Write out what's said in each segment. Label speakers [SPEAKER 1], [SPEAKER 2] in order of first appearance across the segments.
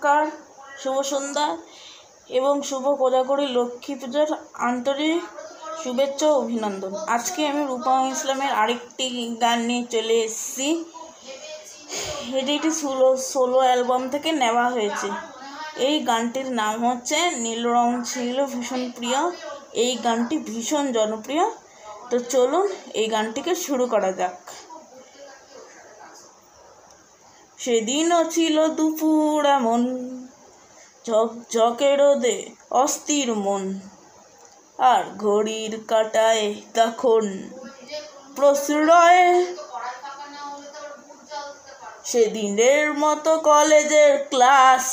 [SPEAKER 1] নমস্কার, শুভ সন্ধ্যা এবং শুভ কোজাগরী লক্ষ্মী পূজার আন্তরিক শুভেচ্ছা ও অভিনন্দন। আজকে আমি রূপা ইসলামের আরেকটি গান নিয়ে চলে এসেছি। এটি একটি সোলো অ্যালবাম থেকে নেওয়া হয়েছে। এই গানটির নাম হচ্ছে নীল রং ছিল ভীষণ প্রিয়। এই গানটি ভীষণ জনপ্রিয়। তো চলুন এই গানটিকে শুরু করা যাক। সেদিনও ছিল দুপুর এমন, ঝকঝকে রোদে অস্থির মন, আর ঘড়ির কাঁটায় তখন প্রশ্রয়। সেদিনের মতো কলেজের ক্লাস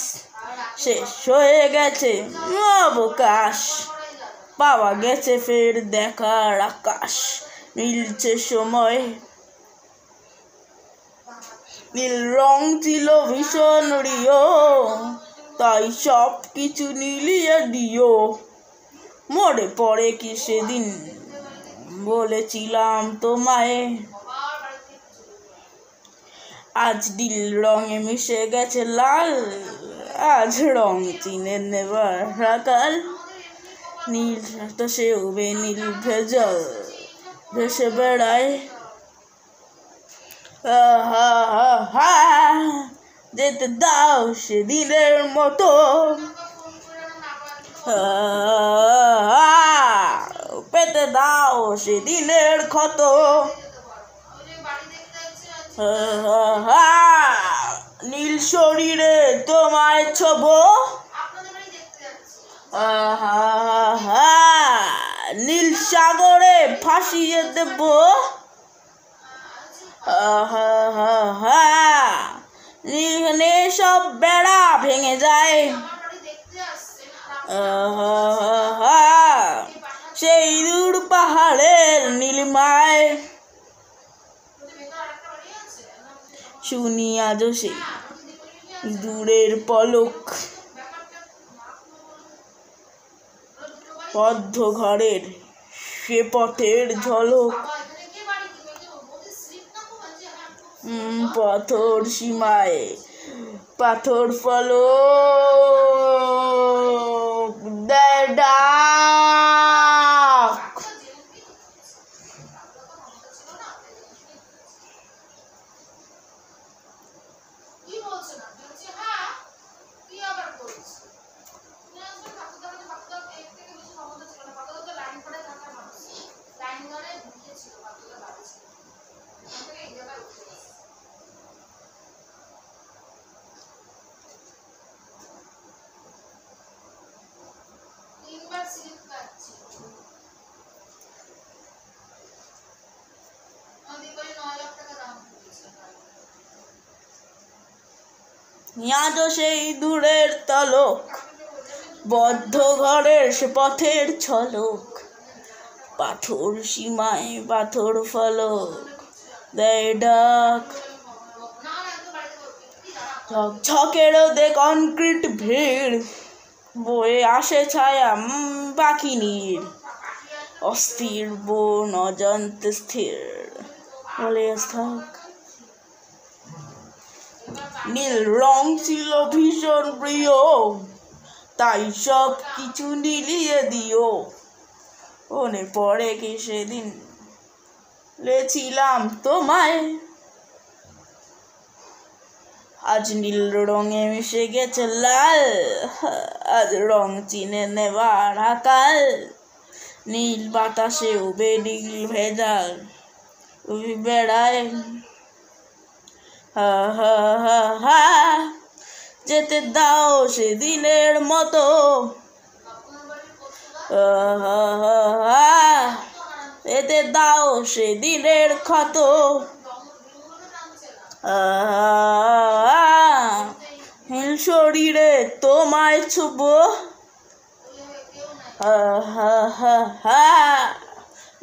[SPEAKER 1] শেষ হয়ে গেছে, অবকাশ পাওয়া গেছে ফের দেখার আকাশ। মিলছে সময়, নীল রং ছিল ভীষণ প্রিয়, তাই সব কিছু নীলিয়ে দিও। মনে পড়ে কি সেদিন বলেছিলাম তোমায়, আজ নীল রঙে মিশে গেছে লাল, আজ রং চিনে নেবার রাকাল। নীল তো সে উবে নীল ভেজল ভেসে বেড়ায়, যেতে দাও সেদিনের মতো, পেতে দাও সেদিনের ক্ষত। নীল শরীরে তোমায় ছোবো, নীল সাগরে ভাসিয়ে দেব। এখানে সব বেড়া ভেঙে যায়, সেই দূর পাহাড়ের নীলিমায়। শুনি আজও সেই দূরের পলক, বদ্ধ ঘরের সে পথের ঝলক। পথর সীমায় পাথর ফলক দেয় ডাক। আজও সেই দূরের তলক, বদ্ধ ঘরের সে পথের ঝলক। পাথর সীমায় পাথর ফলক দেয় ডাক। ঝকঝকে রোদে কনক্রিট ভিড়, বয়ে আসে ছায়া পাখি নীড়। অস্থির বন অজান্তে স্থির বলে থাক। নীল রং ছিল ভীষণ প্রিয়, তাই সব কিছু নীলিয়ে দিও। মনে পড়ে কি সেদিন বলেছিলাম তোমায়, আজ নীল রঙে মিশে গেছে লাল, আজ রং চিনে নেবার আকাল। নীল বাতাসে উবে নীল ভেজাল বেড়ায়, যেতে দাও সেদিনের মতো, যেতে দাও সেদিনের ক্ষত। নীল শরীরে তোমায় ছুবো,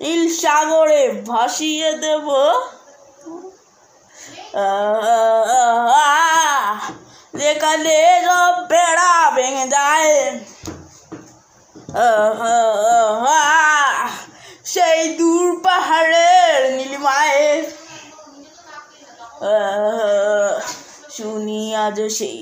[SPEAKER 1] নীল সাগরে ভাসিয়ে দেব। যেখানে সব বেড়া ভেঙে যায়, সেই দূর পাহাড়ের নীলিমায়। শুনি আজও সেই